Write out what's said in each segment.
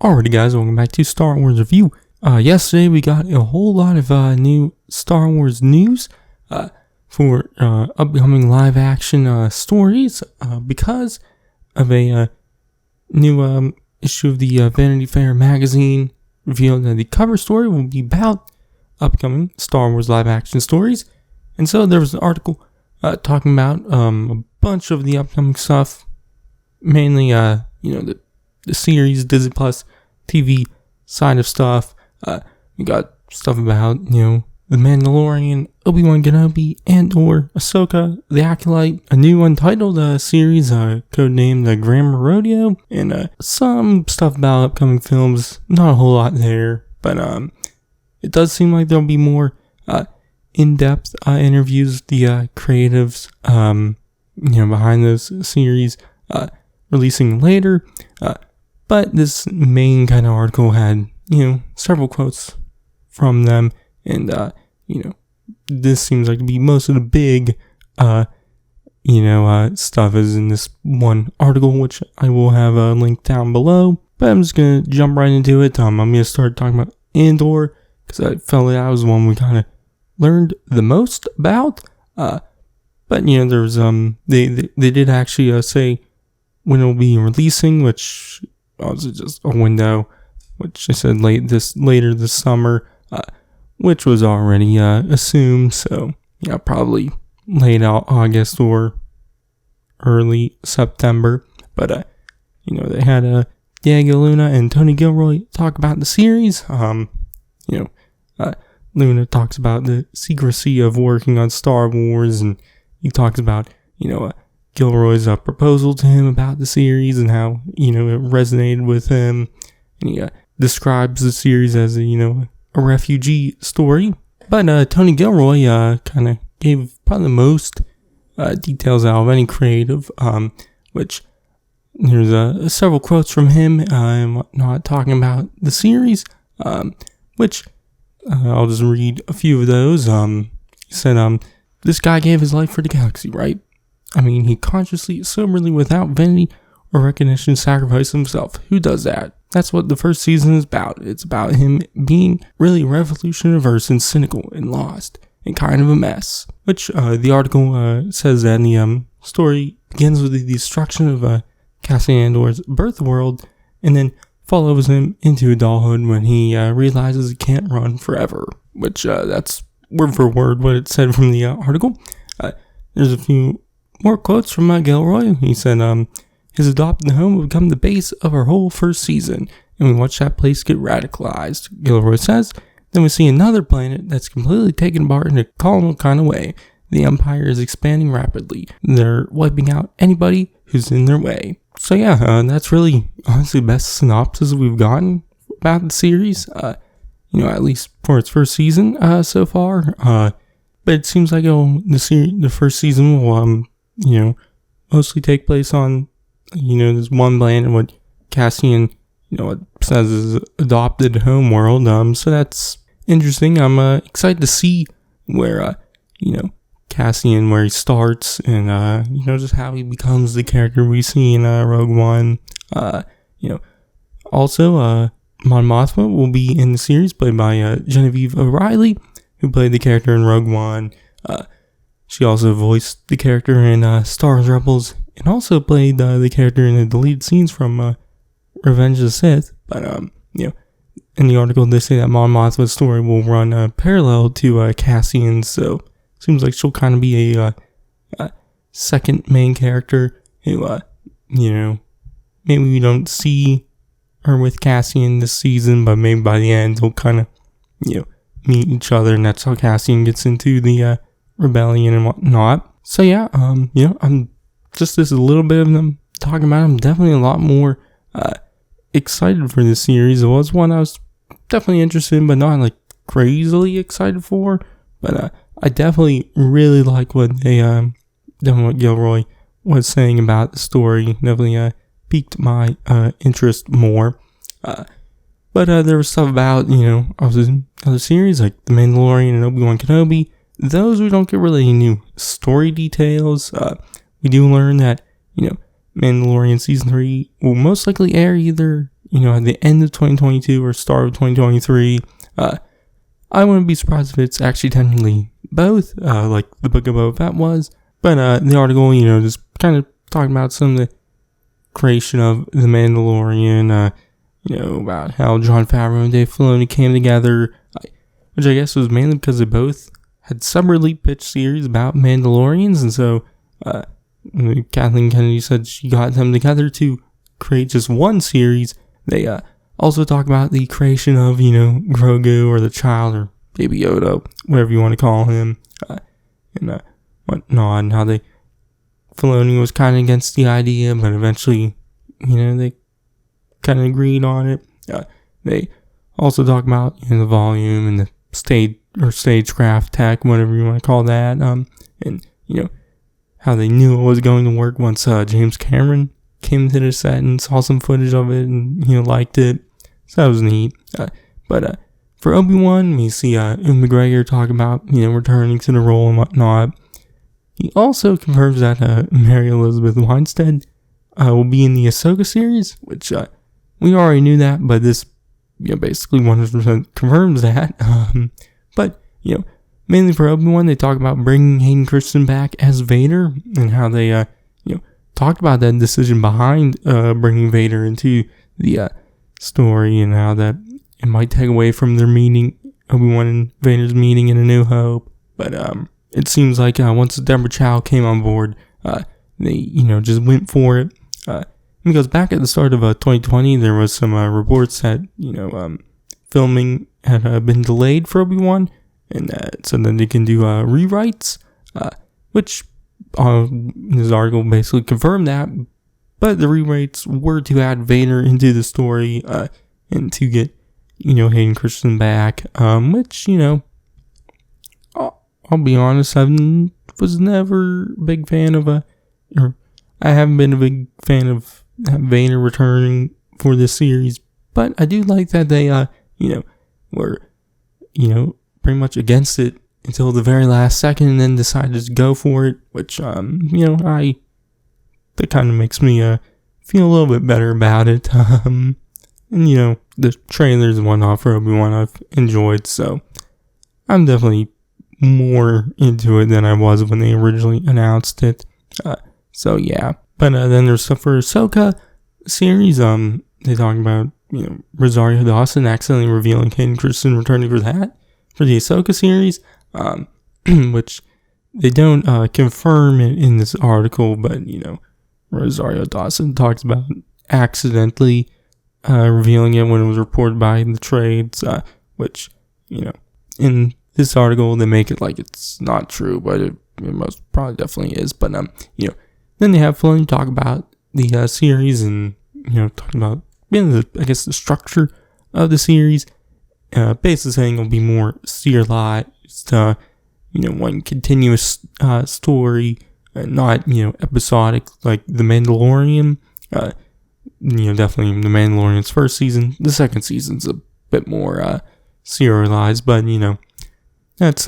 Alrighty guys, welcome back to Star Wars Review. Yesterday we got a whole lot of new Star Wars news for upcoming live action stories because of a new issue of the Vanity Fair magazine revealed that the cover story will be about upcoming Star Wars live action stories. And so there was an article talking about a bunch of the upcoming stuff, mainly the series, Disney Plus TV side of stuff. We got stuff about, the Mandalorian, Obi-Wan Kenobi, Andor, Ahsoka, the Acolyte, a new untitled series, codenamed Grammar Rodeo, and some stuff about upcoming films. Not a whole lot there, but it does seem like there'll be more in-depth interviews with the creatives, behind those series, releasing later. But this main kind of article had, several quotes from them. And, this seems like to be most of the big, stuff is in this one article, which I will have a link down below. But I'm just going to jump right into it. I'm going to start talking about Andor, because I felt like that was the one we kind of learned the most about. But, there was, they did actually say when it will be releasing, which was just a window, which I said later this summer, which was already assumed. So probably late August or early September. But they had Diego Luna and Tony Gilroy talk about the series. Luna talks about the secrecy of working on Star Wars, and he talks about Gilroy's proposal to him about the series and how, it resonated with him. And he describes the series as a refugee story. But Tony Gilroy kind of gave probably the most details out of any creative, which there's several quotes from him and whatnot talking about the series, which I'll just read a few of those. He said, this guy gave his life for the galaxy, right? I mean, he consciously, soberly, without vanity or recognition, sacrificed himself. Who does that? That's what the first season is about. It's about him being really revolution-averse and cynical and lost and kind of a mess. Which the article says that the story begins with the destruction of Cassian Andor's birth world and then follows him into adulthood when he realizes he can't run forever. Which that's word for word what it said from the article. There's a few more quotes from Gilroy. He said, his adopted home will become the base of our whole first season, and we watch that place get radicalized, Gilroy says. Then we see another planet that's completely taken apart in a colonial kind of way. The Empire is expanding rapidly. They're wiping out anybody who's in their way. So that's really, honestly, the best synopsis we've gotten about the series, at least for its first season so far. But it seems like the first season will, mostly take place on, this one planet, what Cassian, it says is adopted home world. So that's interesting. I'm excited to see where, Cassian, where he starts and, just how he becomes the character we see in Rogue One. Also, Mon Mothma will be in the series, played by Genevieve O'Reilly, who played the character in Rogue One. She also voiced the character in Star Wars Rebels, and also played the character in the deleted scenes from Revenge of the Sith. But, in the article, they say that Mon Mothma's story will run parallel to Cassian's, so seems like she'll kind of be a second main character who, maybe we don't see her with Cassian this season, but maybe by the end they'll kind of, meet each other, and that's how Cassian gets into the rebellion and whatnot. So I'm just this a little bit of them talking about. I'm definitely a lot more excited for this series. It was one I was definitely interested in, but not like crazily excited for. But I definitely really like what what Gilroy was saying about the story. Definitely piqued my interest more. But there was stuff about, other series like The Mandalorian and Obi-Wan Kenobi. Those we don't get really any new story details. We do learn that, Mandalorian Season 3 will most likely air either, at the end of 2022 or start of 2023. I wouldn't be surprised if it's actually technically both, like the Book of Boba Fett was. But the article, just kind of talking about some of the creation of The Mandalorian, about how Jon Favreau and Dave Filoni came together, which I guess was mainly because they both had separately pitched series about Mandalorians, and so Kathleen Kennedy said she got them together to create just one series. They also talk about the creation of, Grogu, or the child, or Baby Yoda, whatever you want to call him, and whatnot, and how Filoni was kind of against the idea, but eventually, they kind of agreed on it. They also talk about, the volume and the stagecraft tech, whatever you want to call that, and, how they knew it was going to work once James Cameron came to the set and saw some footage of it and, liked it. So that was neat. But for Obi-Wan, we see Ewan McGregor talk about, returning to the role and whatnot. He also confirms that Mary Elizabeth Winstead will be in the Ahsoka series, which we already knew that, but this basically 100% confirms that. But, mainly for Obi-Wan, they talk about bringing Hayden Christensen back as Vader, and how they, talked about that decision behind bringing Vader into the story, and how that it might take away from their meeting, Obi-Wan and Vader's meeting in A New Hope. But it seems like once Deborah Chow came on board, they, just went for it. Because back at the start of 2020, there was some reports that, filming had been delayed for Obi-Wan, and so then they can do rewrites, which this article basically confirmed that. But the rewrites were to add Vader into the story, and to get, Hayden Christensen back, which, I'll be honest, I was never a big fan of I haven't been a big fan of Vader returning for this series, but I do like that they, were, pretty much against it until the very last second, and then decided to go for it, which, that kind of makes me, feel a little bit better about it. And, the trailers and whatnot for Obi-Wan I've enjoyed, so I'm definitely more into it than I was when they originally announced it. So yeah. But then there's stuff for Ahsoka series. They talk about, Rosario Dawson accidentally revealing Hayden Christensen returning for that, for the Ahsoka series, which they don't confirm it in this article, but, Rosario Dawson talks about accidentally revealing it when it was reported by the trades, which, in this article they make it like it's not true, but it most probably definitely is. But, then they have Filoni talk about the series, and, talking about, the structure of the series, basically saying it'll be more serialized, one continuous story, not, episodic like The Mandalorian. Definitely The Mandalorian's first season. The second season's a bit more serialized, but, that's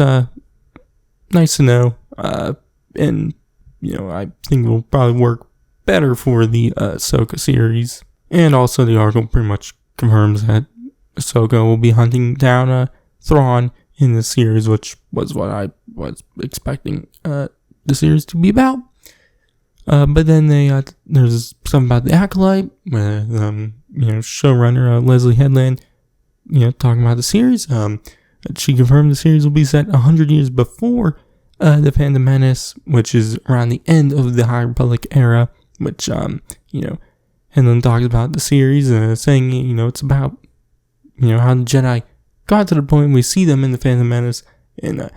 nice to know. And, I think it will probably work better for the Ahsoka series. And also the article pretty much confirms that Ahsoka will be hunting down Thrawn in the series, which was what I was expecting the series to be about. But then there's something about the Acolyte, where showrunner Leslie Headland, talking about the series. She confirmed the series will be set 100 years before the Phantom Menace, which is around the end of the High Republic era, which, Headland talks about the series, saying, it's about, how the Jedi got to the point we see them in the Phantom Menace, and,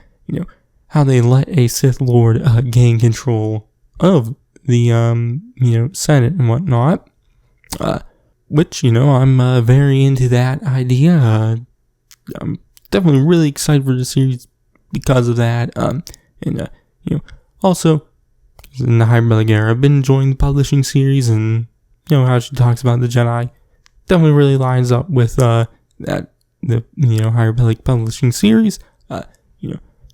how they let a Sith Lord gain control of the, Senate and whatnot, which, I'm very into that idea. I'm definitely really excited for the series because of that, and, also, in the High Republic era, I've been enjoying the publishing series, and, how she talks about the Jedi definitely really lines up with, the High Republic publishing series.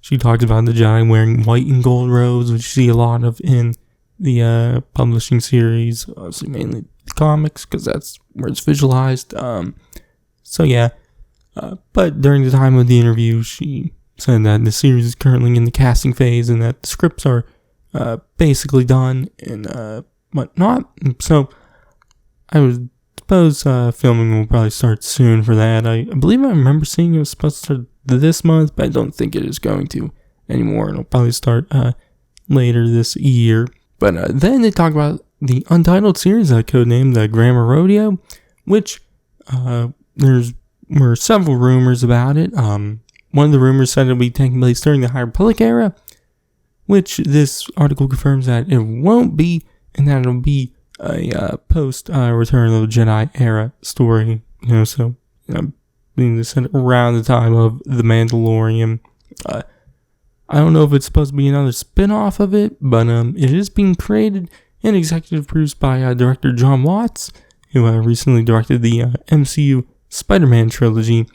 She talks about the Jedi wearing white and gold robes, which you see a lot of in the publishing series, obviously mainly the comics, because that's where it's visualized. So yeah, but during the time of the interview, she said that the series is currently in the casting phase and that the scripts are basically done and whatnot. So I would suppose filming will probably start soon for that. I believe I remember seeing it was supposed to start this month, but I don't think it is going to anymore. It'll probably start later this year. But then they talk about the Untitled series, codenamed the Grammar Rodeo, which were several rumors about it. One of the rumors said it'll be taking place during the High Republic era, which this article confirms that it won't be, and that it'll be a post Return of the Jedi era story. So being said around the time of The Mandalorian. I don't know if it's supposed to be another spin-off of it, but it is being created and executive produced by director John Watts, who recently directed the MCU Spider-Man trilogy.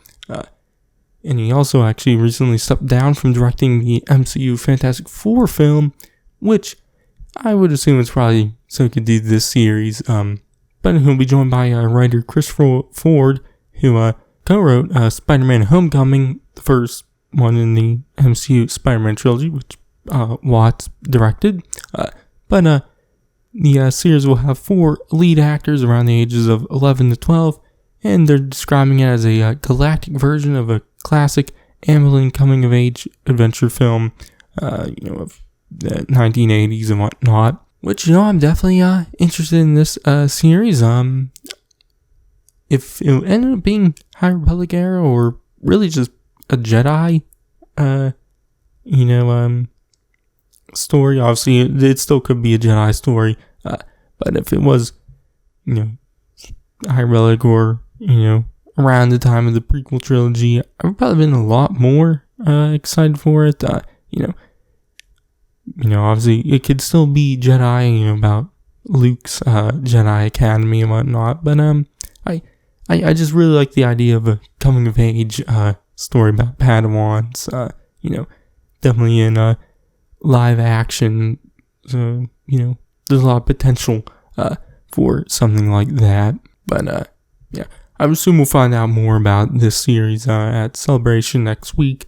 And he also actually recently stepped down from directing the MCU Fantastic Four film, which I would assume it's probably so he could do this series. But he'll be joined by writer Christopher Ford, who co-wrote Spider-Man Homecoming, the first one in the MCU Spider-Man trilogy, which Watts directed. But the series will have 4 lead actors around the ages of 11 to 12, and they're describing it as a galactic version of a classic Amblin coming-of-age adventure film, of the 1980s and whatnot. Which, I'm definitely interested in this series. If it ended up being High Republic era or really just a Jedi, story, obviously it still could be a Jedi story. But if it was, High Republic or, around the time of the prequel trilogy, I would probably been a lot more excited for it. Obviously it could still be Jedi, about Luke's Jedi Academy and whatnot. But I just really like the idea of a coming of age story about Padawans. Definitely in live action. So there's a lot of potential for something like that. But I assume we'll find out more about this series at Celebration next week.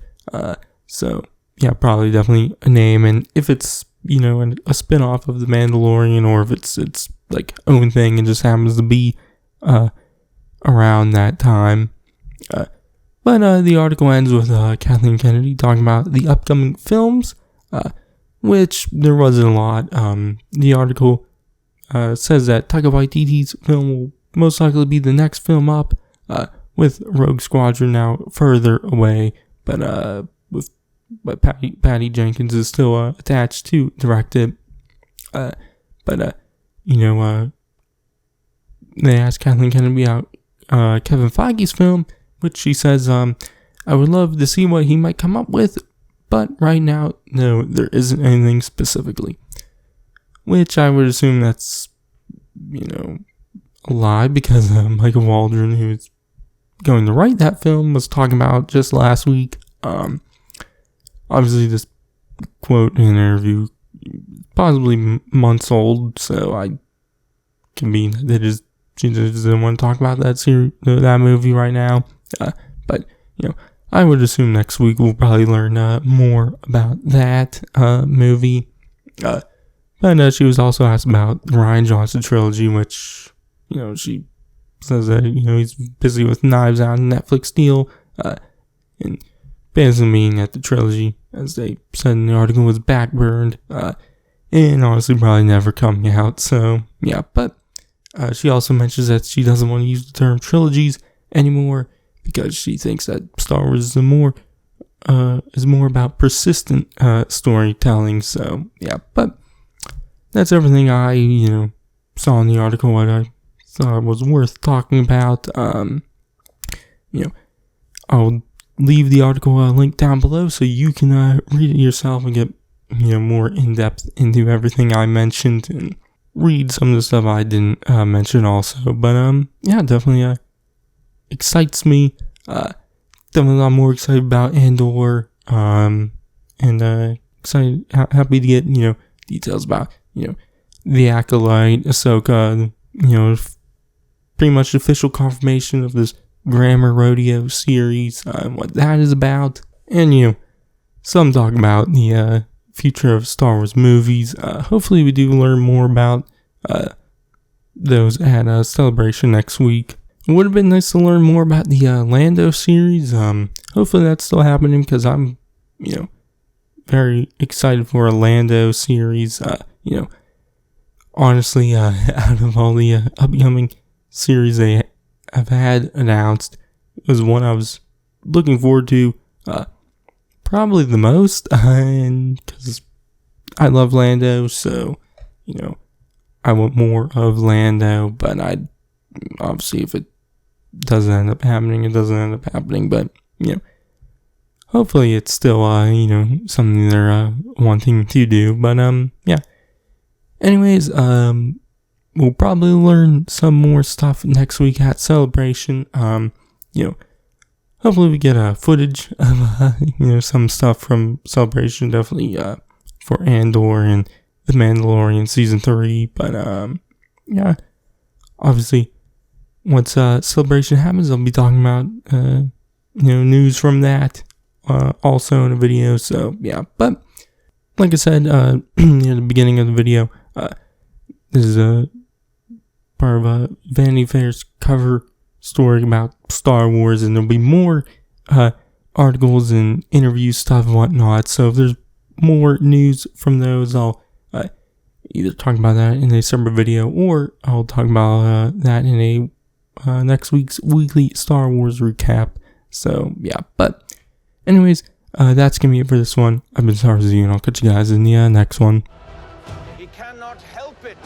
So yeah, probably definitely a name. And if it's a spin-off of The Mandalorian, or if it's like own thing and just happens to be around that time. But the article ends with Kathleen Kennedy talking about the upcoming films, which there wasn't a lot. The article says that Taika Waititi's film will most likely be the next film up, with Rogue Squadron now further away, but Patty Jenkins is still attached to direct it. They asked Kathleen Kennedy about Kevin Feige's film, which she says, I would love to see what he might come up with, but right now, no, there isn't anything specifically. Which I would assume that's, a lie, because Michael Waldron, who's going to write that film, was talking about just last week. Obviously, this quote in an interview possibly months old, so I can be that she doesn't want to talk about that movie right now. But I would assume next week we'll probably learn more about that movie. But she was also asked about the Rian Johnson trilogy, which she says that he's busy with Knives Out and Netflix deal, and basically meaning that the trilogy, as they said in the article, was backburned, and honestly probably never coming out. So yeah, but she also mentions that she doesn't want to use the term trilogies anymore, because she thinks that Star Wars is more about persistent storytelling. So yeah, but that's everything I saw in the article, what I thought was worth talking about. I'll leave the article link down below so you can read it yourself and get more in depth into everything I mentioned, and read some of the stuff I didn't mention also. But yeah, definitely excites me. Definitely a lot more excited about Andor, and excited, happy to get details about the Acolyte, Ahsoka, pretty much official confirmation of this Grammar Rodeo series, what that is about, and some talk about the future of Star Wars movies. Hopefully we do learn more about those at Celebration next week. It would have been nice to learn more about the Lando series. Hopefully that's still happening, because I'm, very excited for a Lando series. Honestly, out of all the upcoming series they have had announced, it was one I was looking forward to probably the most, and because I love Lando, so I want more of Lando. But obviously, if it doesn't end up happening, it doesn't end up happening. But hopefully it's still something they're wanting to do. But yeah. Anyways, we'll probably learn some more stuff next week at Celebration. Hopefully we get footage of some stuff from Celebration, definitely for Andor and the Mandalorian season 3. But yeah, obviously once Celebration happens, I'll be talking about news from that also in a video. So yeah, but like I said at the beginning of the video, this is a part of Vanity Fair's cover story about Star Wars, and there'll be more articles and interview stuff and whatnot. So if there's more news from those, I'll either talk about that in a separate video, or I'll talk about that in a next week's weekly Star Wars recap. So yeah, but anyways, that's gonna be it for this one. I've been Star Wars, and I'll catch you guys in the next one. He cannot help it.